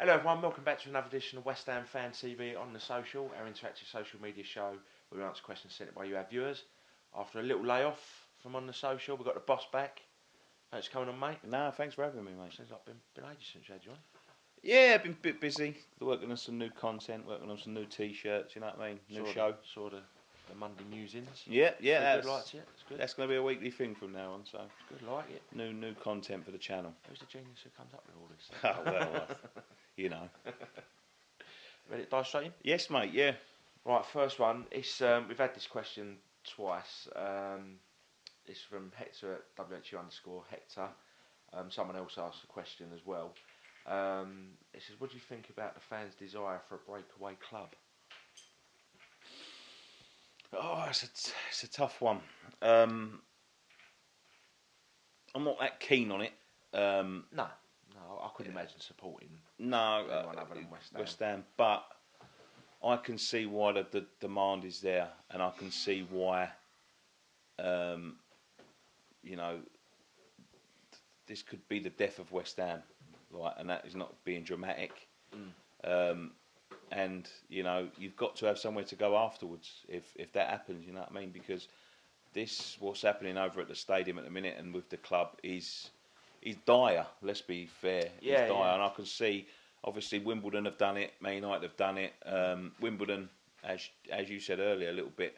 Hello everyone, welcome back to another edition of West Ham Fan TV on the social, our interactive social media show where we answer questions sent by you, our viewers. After a little layoff from on the social, we've got the boss back. Thanks for coming on, mate. No, thanks for having me, mate. Seems like it's been ages since you had you on. Yeah, I've been a bit busy, working on some new content, working on some new t-shirts, you know what I mean? New show. Saw the Monday musings. Yeah, Good, liked it. It's good. That's going to be a weekly thing from now on, so. It's good, like it. New content for the channel. Who's the genius who comes up with all this? Oh, well, you know. Ready to dive straight in? Yes, mate, yeah. Right, first one. It's we've had this question twice. It's from Hector at WHU_Hector. Someone else asked a question as well. It says, what do you think about the fans' desire for a breakaway club? Oh, it's a tough one. I'm not that keen on it. No, I couldn't imagine supporting anyone other than West Ham. But I can see why the demand is there, and I can see why, you know, this could be the death of West Ham, right? And that is not being dramatic. And you know, you've got to have somewhere to go afterwards if that happens. You know what I mean? Because what's happening over at the stadium at the minute and with the club is dire. Let's be fair. Yeah, it's dire, yeah. and I can see. Obviously, Wimbledon have done it. Man United have done it. Wimbledon, as you said earlier, a little bit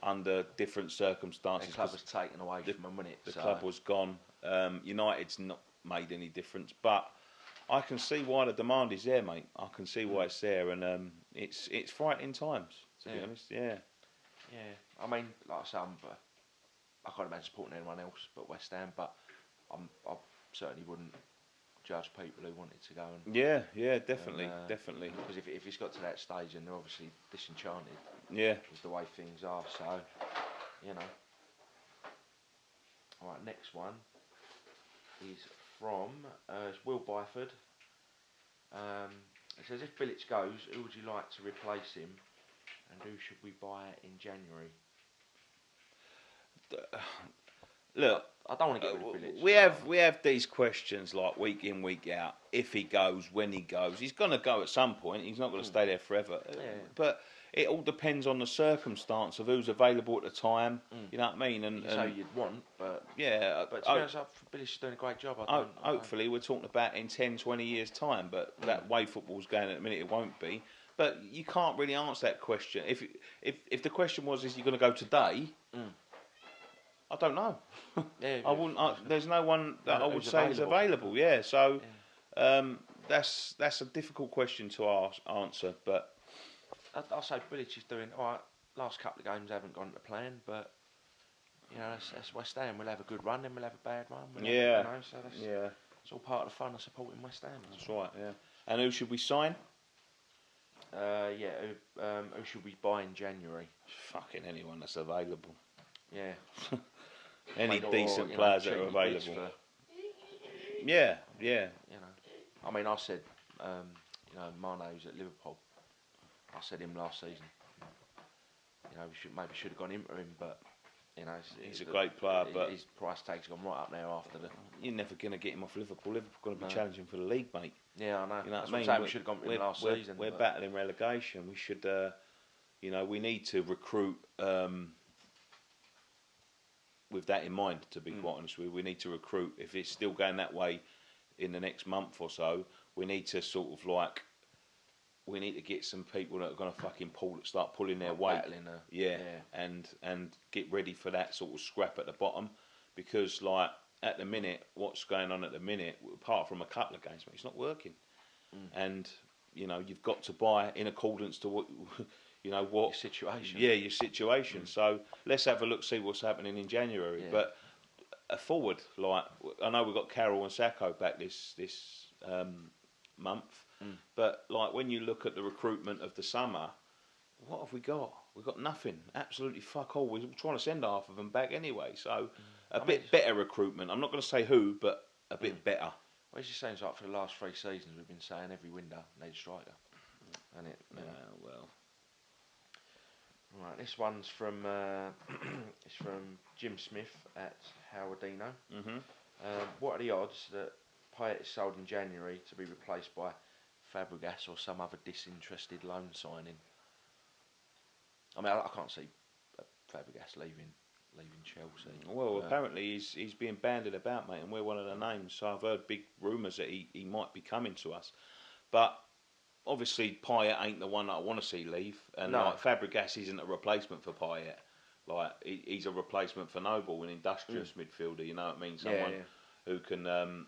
under different circumstances. The club was taken away from them, wasn't it? The club was gone. United's not made any difference, but I can see why the demand is there, mate. I can see why it's there, and it's frightening times, to be honest. Yeah. Yeah. I mean, like I say, I can't imagine supporting anyone else but West Ham, but I certainly wouldn't judge people who wanted to go and. Yeah, definitely. Because if it's got to that stage and they're obviously disenchanted. Yeah. With the way things are, so you know. All right, next one is from it's Will Byford. It says, if Bilic goes, who would you like to replace him, and who should we buy in January? Look, I don't want to get rid of Bilic. We have these questions like week in, week out. If he goes, when he goes, he's going to go at some point. He's not going to stay there forever. Yeah. But it all depends on the circumstance of who's available at the time. You know what I mean? And so you'd want, but yeah. But to be honest, Bilic's doing a great job. Hopefully, we're talking about in 10, 20 years' time. But that way football's going at the minute, it won't be. But you can't really answer that question. If the question was, is he going to go today? I don't know. Yeah, I wouldn't. There's no one that I would say is available. Yeah, so that's a difficult question to answer. But I'll say Bilic is doing all right. Last couple of games haven't gone to plan, but you know that's West Ham. We'll have a good run, then we'll have a bad run. It's all part of the fun of supporting West Ham. That's right. Yeah. And who should we sign? Who should we buy in January? Fucking anyone that's available. Yeah. Any decent players that are available. Yeah. You know, I mean, I said, Mane was at Liverpool. I said him last season. You know, we should have gone into him, but you know, he's a great player, but his price tag's gone right up now after the. You're never going to get him off Liverpool. Liverpool going to be challenging for the league, mate. Yeah, I know. You know that's what I mean? We should have gone with him last season. We're battling relegation. We should, we need to recruit. With that in mind, to be quite honest with you, we need to recruit. If it's still going that way in the next month or so, we need to we need to get some people that are going to fucking start pulling their weight. And get ready for that sort of scrap at the bottom, because like at the minute, what's going on at the minute, apart from a couple of games, it's not working. And you know, you've got to buy in accordance to what. You know what? Your situation. Yeah, your situation. So let's have a look, see what's happening in January. Yeah. But a forward, like I know we've got Carroll and Sacco back this month, but like when you look at the recruitment of the summer, what have we got? We've got nothing. Absolutely fuck all. We're trying to send half of them back anyway. So a bit better recruitment. I'm not going to say who, but a bit better. Well, it's just saying like for the last 3 seasons we've been saying every window needs a striker, and it. Well. Right, this one's from it's from Jim Smith at Howardino. What are the odds that Payet is sold in January to be replaced by Fabregas or some other disinterested loan signing. I mean, I can't see Fabregas leaving Chelsea. Well, apparently he's being banded about, mate, and we're one of the names. So I've heard big rumours that he might be coming to us. But obviously Payet ain't the one that I want to see leave. And like Fabregas isn't a replacement for Payet. Like he's a replacement for Noble, an industrious midfielder, you know what I mean? Someone who can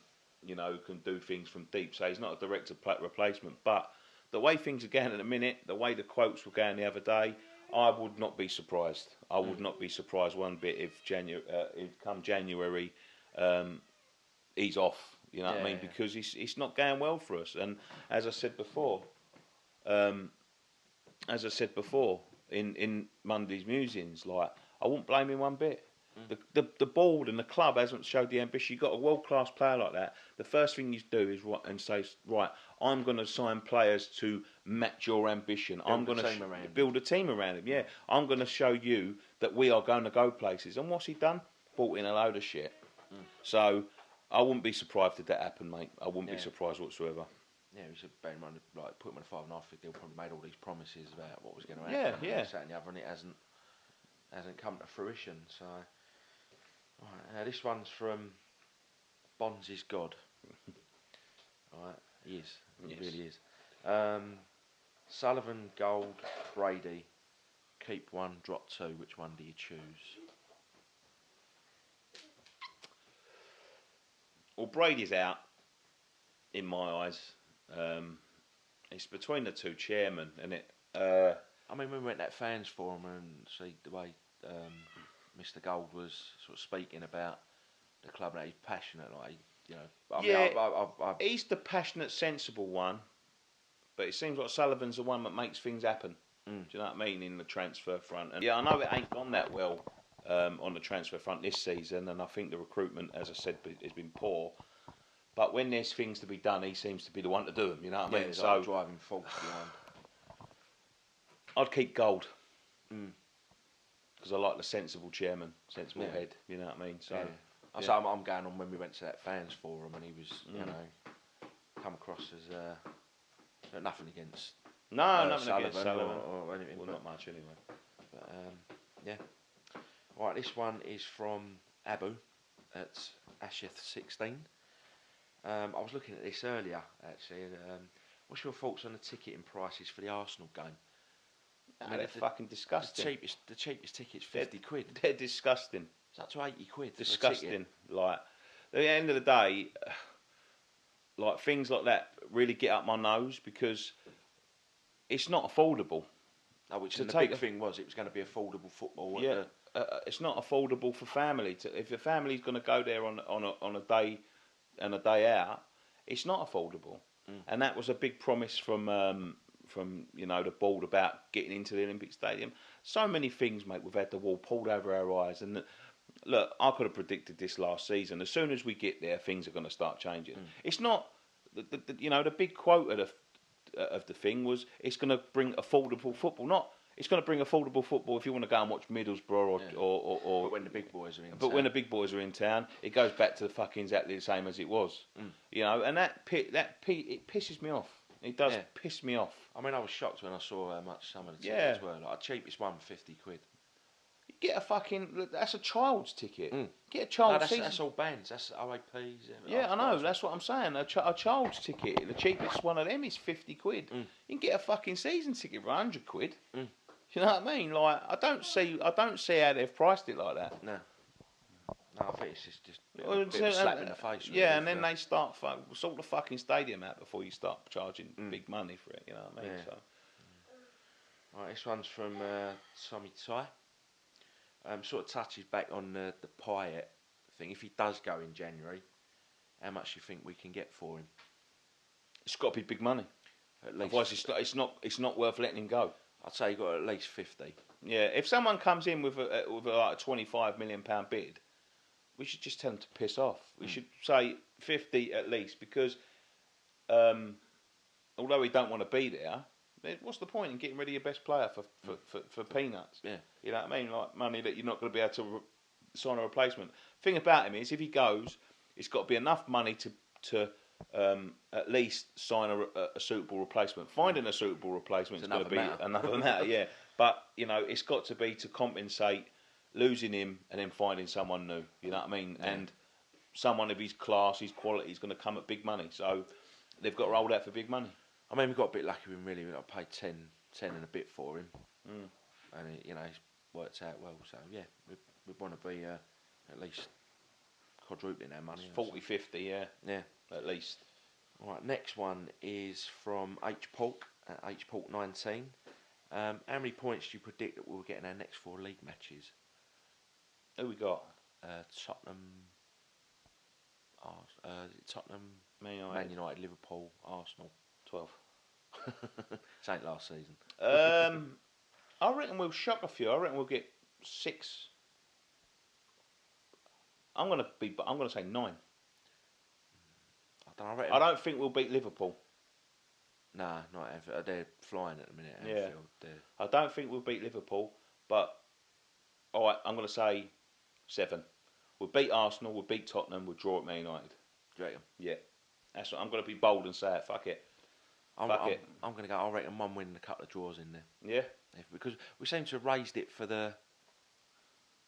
can do things from deep. So he's not a direct replacement. But the way things are going at the minute, the way the quotes were going the other day, I would not be surprised. I would not be surprised one bit if come January, he's off. You know what I mean? Because it's not going well for us. And as I said before, in Monday's musings, like I wouldn't blame him one bit. The board and the club hasn't showed the ambition. You've got a world-class player like that. The first thing you do is say, right, I'm going to sign players to match your ambition. I'm going to build a team around him. Yeah, I'm going to show you that we are going to go places. And what's he done? Brought in a load of shit. So I wouldn't be surprised if that happened, mate. I wouldn't be surprised whatsoever. Yeah, we should bear in mind, like, put him on a 5.5 deal. Probably made all these promises about what was going to happen. Yeah. This, that, and the other, and it hasn't come to fruition. So. Right, this one's from Bonds is God. Right, he is. He really is. Sullivan, Gold, Brady. Keep one, drop two. Which one do you choose? Well, Brady's out, in my eyes. It's between the two chairmen, isn't it? I mean, when we went to that fans forum and see the way Mr. Gold was sort of speaking about the club, and he's passionate, like, you know. He's the passionate, sensible one, but it seems like Sullivan's the one that makes things happen. Do you know what I mean, in the transfer front? And I know it ain't gone that well on the transfer front this season, and I think the recruitment, as I said, has been poor. But when there's things to be done, he seems to be the one to do them. You know what I mean? So driving force behind. I'd keep Gold. Because I like the sensible chairman, sensible head. You know what I mean? So I'm going on when we went to that fans forum, and he was, you know, come across as nothing against. Nothing Sullivan against Sullivan or anything. Well, not much anyway. But Right, this one is from Abu at Asheth 16. I was looking at this earlier, actually. What's your thoughts on the ticketing prices for the Arsenal game? I mean, they're fucking disgusting. The cheapest ticket's 50 quid. They're disgusting. It's up to 80 quid. Disgusting. Like, at the end of the day, like, things like that really get up my nose because it's not affordable. Oh, which the big thing was, it was going to be affordable football. Yeah, it's not affordable for family. If a family's going to go there on a day and a day out, it's not affordable. And that was a big promise from the board about getting into the Olympic Stadium. So many things, mate. We've had the wall pulled over our eyes, and look, I could have predicted this last season. As soon as we get there, things are going to start changing. It's not, the big quote of the thing was it's going to bring affordable football. Not it's going to bring affordable football if you want to go and watch Middlesbrough or But when the big boys are in. But when the big boys are in town, it goes back to the fucking exactly the same as it was. You know, and it pisses me off. It does piss me off. I mean, I was shocked when I saw how much some of the tickets were. Like, the cheapest one, 50 quid. You get a fucking... That's a child's ticket. Get a child's season. That's all bands. That's OAPs. Yeah, I know. That's what I'm saying. A child's ticket. The cheapest one of them is 50 quid. You can get a fucking season ticket for 100 quid. You know what I mean? Like, I don't see how they've priced it like that. No, I think it's just a bit of a slap in the face. Really, and then they start sort the fucking stadium out before you start charging big money for it. You know what I mean? So. Right, this one's from Tommy Tai. Sort of touches back on the Payet thing. If he does go in January, how much do you think we can get for him? It's got to be big money. At least. Otherwise, it's not worth letting him go. I'd say you got at least 50. Yeah, if someone comes in with a £25 million bid, we should just tell them to piss off. We should say 50 at least, because although we don't want to be there, what's the point in getting rid of your best player for peanuts? Yeah, you know what I mean, like money that you're not going to be able to sign a replacement. Thing about him is, if he goes, it's got to be enough money to at least sign a suitable replacement. Finding a suitable replacement is going to be another matter, yeah. But, you know, it's got to be to compensate losing him and then finding someone new, you know what I mean? Yeah. And someone of his class, his quality is going to come at big money. So they've got to roll out for big money. I mean, we got a bit lucky with him, really. I paid 10 and a bit for him. And, you know, he's worked out well. So, yeah, we want to be at least quadrupling our money. 40, 50, yeah. Yeah. At least. All right, next one is from H. Polk at H. Polk 19. How many points do you predict that we'll get in our next 4 league matches? Who we got? Tottenham, Tottenham, Man United, Liverpool, Arsenal. 12. This ain't last season. I reckon we'll shock a few. I reckon we'll get 6. I'm gonna say 9. I don't think we'll beat Liverpool. Nah, not Anfield. They're flying at the minute. Anfield. Yeah. I don't think we'll beat Liverpool, but all right, I'm going to say 7. We'll beat Arsenal. We'll beat Tottenham. We'll draw at Man United. Do you reckon? Yeah, that's what I'm going to be bold and say it. Fuck it. I'm going to go. I reckon 1 win and a couple of draws in there. Yeah, because we seem to have raised it for the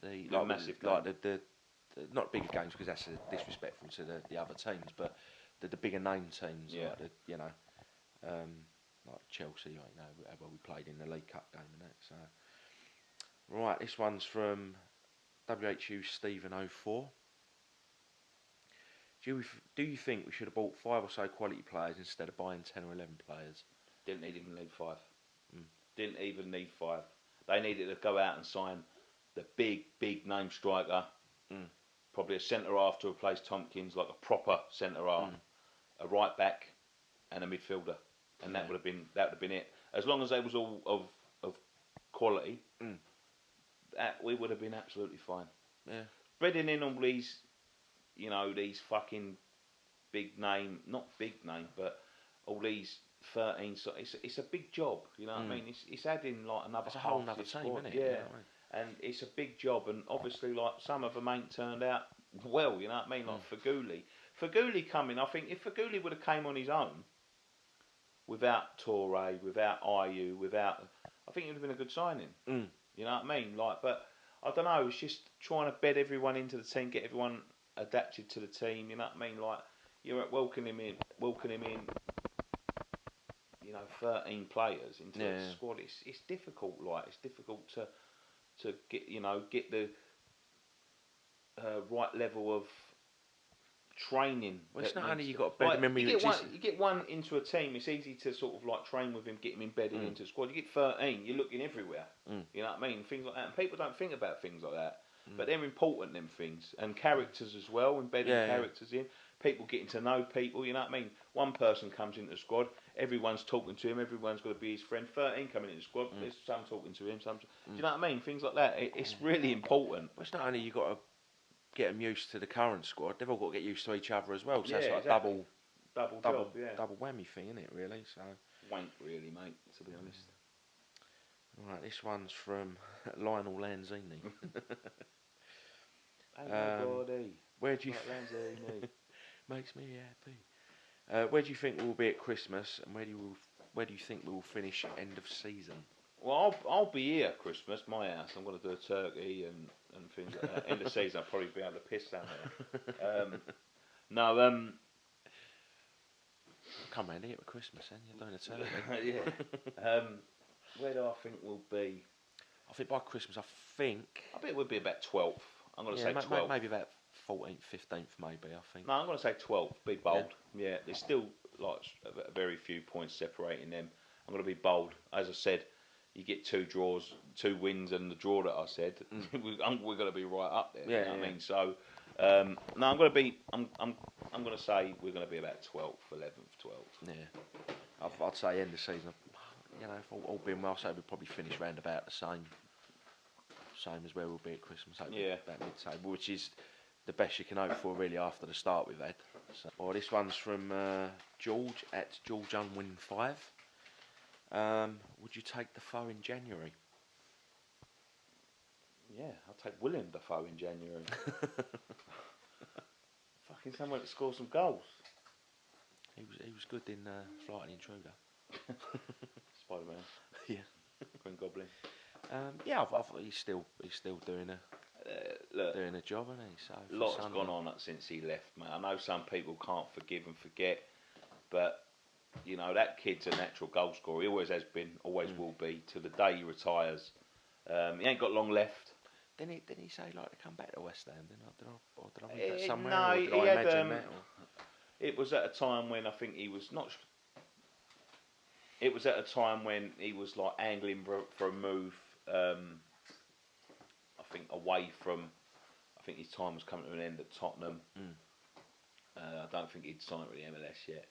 massive, like the not bigger games, because that's disrespectful to the other teams, but the bigger name teams, yeah. Like like Chelsea, you know, well, we played in the League Cup game and that. So, right, this one's from WHU Stephen 04. Do you think we should have bought 5 or so quality players instead of buying 10 or 11 players? Didn't even need 5. Didn't even need 5. They needed to go out and sign the big name striker. Probably a centre half to replace Tompkins, like a proper centre half, a right back, and a midfielder, and that would have been it. As long as they was all of quality, that we would have been absolutely fine. Yeah, Spreading in all these, you know, these fucking not big name, but all these 13. So it's a big job, you know what I mean? It's adding like another. It's a whole other team, isn't it? Yeah. You know what I mean? And it's a big job, and obviously, like, some of them ain't turned out well, you know what I mean? Like Faguli coming, I think if Faguli would have came on his own, without Toure, without Ayew, I think it would have been a good signing. You know what I mean? like, but I don't know, it's just trying to bed everyone into the team, get everyone adapted to the team, you know what I mean? Like, you're welcoming him in, you know, 13 players into the squad. It's difficult, like, it's difficult to get the right level of training. Well, it's not only you got to bed him in. You get one into a team. It's easy to sort of like train with him, get him embedded into the squad. You get 13, you're looking everywhere. You know what I mean? Things like that, and people don't think about things like that, but they're important. Them things and characters as well. Embedding characters in. People getting to know people, you know what I mean? One person comes into the squad, everyone's talking to him, everyone's got to be his friend. 13 coming into the squad, there's some talking to him, some. Do you know what I mean? Things like that. It's really important. Well, it's not only you got to get them used to the current squad, they've all got to get used to each other as well. So that's like exactly. double whammy thing, isn't it? Really? So wank, really, mate. To be honest. All right, this one's from Lionel Lanzini. Where do you? Lanzini. Makes me happy. Where do you think we'll be at Christmas, and where do you think we will finish end of season? Well, I'll be here at Christmas, my house. I'm going to do a turkey and things like that. End of season, I'll probably be able to piss down there. Come round here at Christmas, then you're doing a turkey. Yeah. Where do I think we'll be? I think by Christmas, I bet we'll be about 12th. I'm going to say 12th. Maybe about 14th, 15th, maybe, I think. No, I'm going to say 12th. Be bold. Yeah, there's still like a very few points separating them. I'm going to be bold. As I said, you get 2 draws, 2 wins, and the draw that I said, we're going to be right up there. Yeah, you know what I mean? So, no, I'm going to be. I'm going to say we're going to be about 12th, 11th, 12th. Yeah, I'd say end of season. You know, if all being well, so we'll probably finish round about the same as where we'll be at Christmas. Yeah, about mid-table, which is the best you can hope for, really, after the start we've had. So, this one's from George at George Unwin 5. Would you take Defoe in January? Yeah, I'll take William Defoe in January. Fucking someone to score some goals. He was good in Flight of the Intruder. Spider-Man. Yeah. Green Goblin. Yeah, I thought he's still doing doing a job, isn't he? So Lots gone on since he left, mate. I know some people can't forgive and forget, but you know that kid's a natural goal scorer. He always has been, always will be, till the day he retires. He ain't got long left. Didn't he say like to come back to West Ham? Did I read that somewhere? No, or did he I had. imagine that? Or? It was at a time when I think he was not. It was at a time when he was like angling for a move. I think away from. I think his time was coming to an end at Tottenham. I don't think he'd signed with the MLS yet,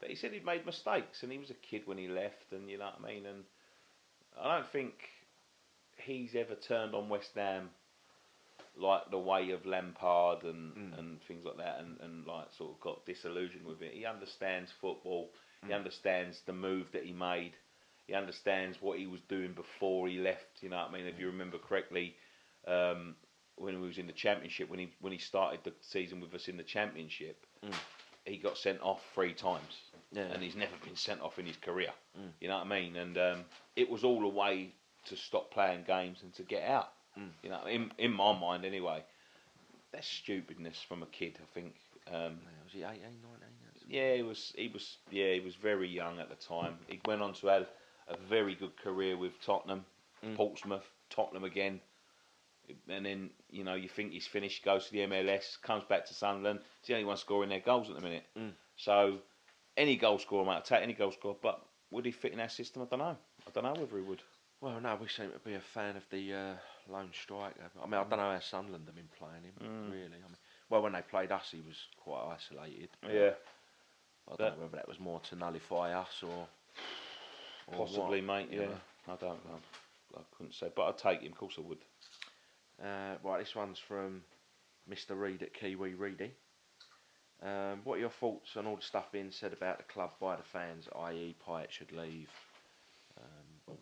but he said he'd made mistakes and he was a kid when he left, and you know what I mean. And I don't think he's ever turned on West Ham like the way of Lampard and things like that, and like sort of got disillusioned with it. He understands football. He understands the move that he made. He understands what he was doing before he left. You know what I mean? If you remember correctly, when he was in the Championship, when he started the season with us in the Championship, he got sent off 3 times, and he's never been sent off in his career. You know what I mean? And it was all a way to stop playing games and to get out. You know, in my mind anyway. That's stupidness from a kid, I think. Was he 18, 19? Yeah, he was very young at the time. He went on to have a very good career with Tottenham, Portsmouth, Tottenham again. And then, you know, you think he's finished, goes to the MLS, comes back to Sunderland. He's the only one scoring their goals at the minute. So, any goal scorer might attack any goal scorer, but would he fit in our system? I don't know. I don't know whether he would. Well, no, we seem to be a fan of the lone striker. I mean, I don't know how Sunderland have been playing him, really. I mean, well, when they played us, he was quite isolated. Yeah. I don't know whether that was more to nullify us or possibly, what, mate, yeah. I don't know. I couldn't say, but I'd take him, of course I would. Right, this one's from Mr. Reed at Kiwi Reedy. What are your thoughts on all the stuff being said about the club by the fans, i.e. Payet should leave?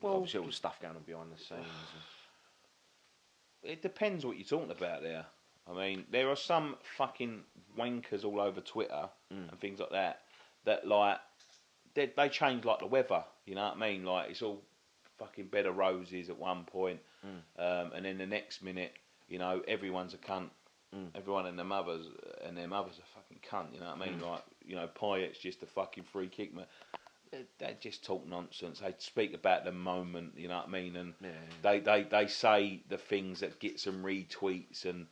Well, obviously all the stuff going on behind the scenes. It depends what you're talking about there. I mean, there are some fucking wankers all over Twitter and things like that like, they change like the weather, you know what I mean? Like, it's all fucking bed of roses at one point, and then the next minute, you know, everyone's a cunt. Everyone and their mothers are fucking cunt, you know what I mean? Like, you know, Payet's just a fucking free kick, man. They just talk nonsense. They speak about the moment, you know what I mean? And they say the things that get some retweets and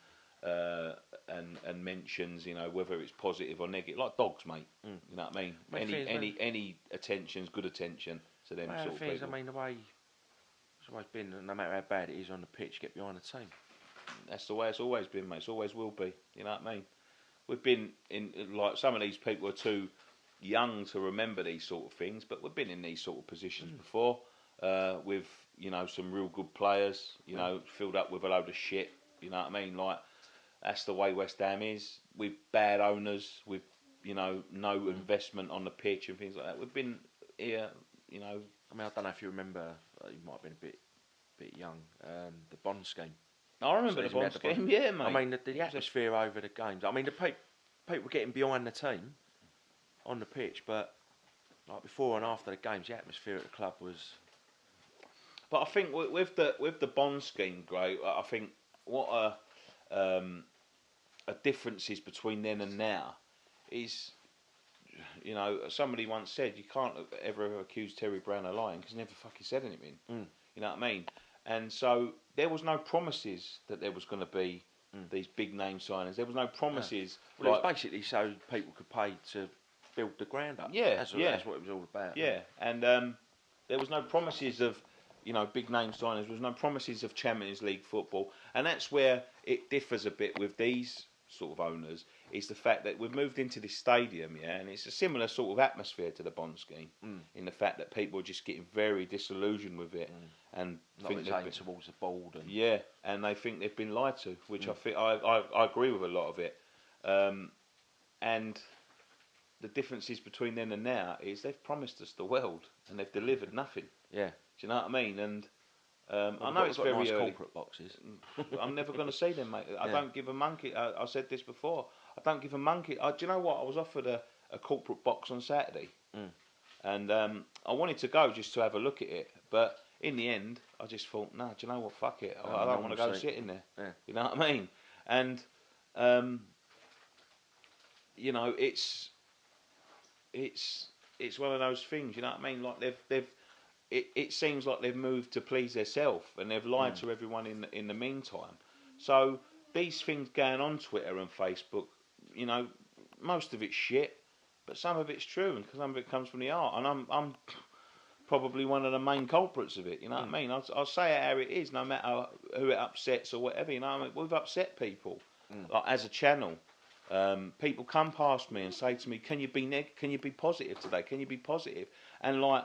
mentions, you know, whether it's positive or negative, like dogs, mate. You know what I mean? Any attention's good attention to them sort of people. I mean, the way it's always been, no matter how bad it is on the pitch, get behind the team. That's the way it's always been, mate. It always will be. You know what I mean? We've been in, like, some of these people are too young to remember these sort of things, but we've been in these sort of positions before, with, you know, some real good players, you know, filled up with a load of shit. You know what I mean? Like, that's the way West Ham is, with bad owners, with, you know, no investment on the pitch and things like that. We've been here, you know. I mean, I don't know if you remember, you might have been a bit young, the Bond scheme. I remember the Bond scheme, yeah, mate. I mean, the atmosphere over the games. I mean, the people getting behind the team on the pitch, but like before and after the games, the atmosphere at the club was. But I think with the Bond scheme, great. I think what a differences between then and now is, you know, somebody once said you can't ever accuse Terry Brown of lying because he never fucking said anything. You know what I mean? And so there was no promises that there was going to be these big name signings. There was no promises. Well, it was basically so people could pay to build the ground up. Yeah, that's what it was all about. Yeah, and there was no promises of, you know, big name signings. There was no promises of Champions League football, and that's where it differs a bit with these sort of owners. Is the fact that we've moved into this stadium, yeah, and it's a similar sort of atmosphere to the Bond scheme, in the fact that people are just getting very disillusioned with it, and think they're towards the board, and and they think they've been lied to, which I think I agree with a lot of it, and the differences between then and now is they've promised us the world and they've delivered nothing. Yeah, do you know what I mean? And I know it's very nice early. corporate boxes. I'm never going to see them, mate. I don't give a monkey. I said this before. I don't give a monkey. Do you know what? I was offered a corporate box on Saturday, Mm. and I wanted to go just to have a look at it, but in the end, I just thought, no, do you know what? Fuck it, I don't want to go sit in there. Yeah. You know what I mean? And you know, it's one of those things. You know what I mean? Like it seems like they've moved to please themselves, and they've lied to everyone in the meantime. So these things going on Twitter and Facebook, you know, most of it's shit, but some of it's true, and some of it comes from the art. And I'm probably one of the main culprits of it. You know what I mean? I'll say it how it is, no matter who it upsets or whatever. You know what I mean? We've upset people, like, as a channel. People come past me and say to me, "Can you be positive today? Can you be positive?" And like,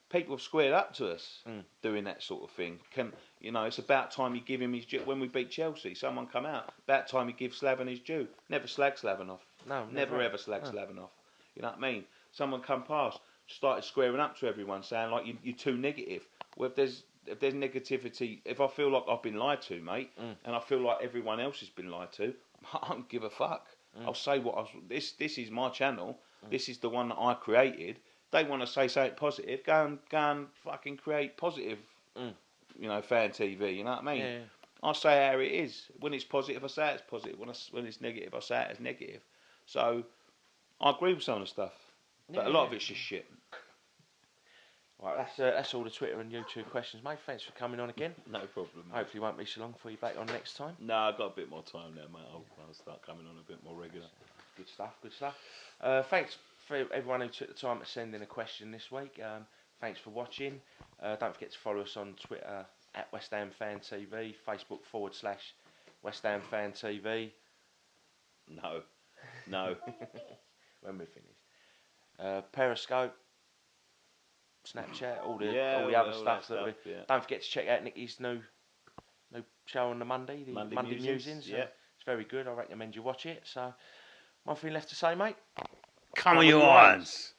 people have squared up to us doing that sort of thing. You know, it's about time you give him his due. When we beat Chelsea, someone come out, about time you give Slaven his due. Never slag Slaven off. No, never ever slag Slaven off. You know what I mean? Someone come past, started squaring up to everyone, saying like, you're too negative. Well, if there's negativity, if I feel like I've been lied to, mate, and I feel like everyone else has been lied to, I don't give a fuck. I'll say what this is my channel. This is the one that I created. They want to say something positive. Go and fucking create positive. You know, fan TV. You know what I mean? Yeah. I say how it is. When it's positive, I say it's positive. When it's negative, I say it as negative. So I agree with some of the stuff, but a lot of it's just shit. Right, that's all the Twitter and YouTube questions, mate. Thanks for coming on again. No problem. Mate. Hopefully, it won't be so long before you're back on next time. No, I've got a bit more time now, mate. I'll start coming on a bit more regular. Good stuff, good stuff. Thanks for everyone who took the time to send in a question this week. Thanks for watching. Don't forget to follow us on Twitter at West Ham Fan TV, Facebook /West Ham Fan TV. No. When we're finished. Periscope, Snapchat, all the other stuff. Don't forget to check out Nicky's new show on the Monday, the Monday Musings. Yeah. It's very good. I recommend you watch it. So, one thing left to say, mate. Come on, you irons.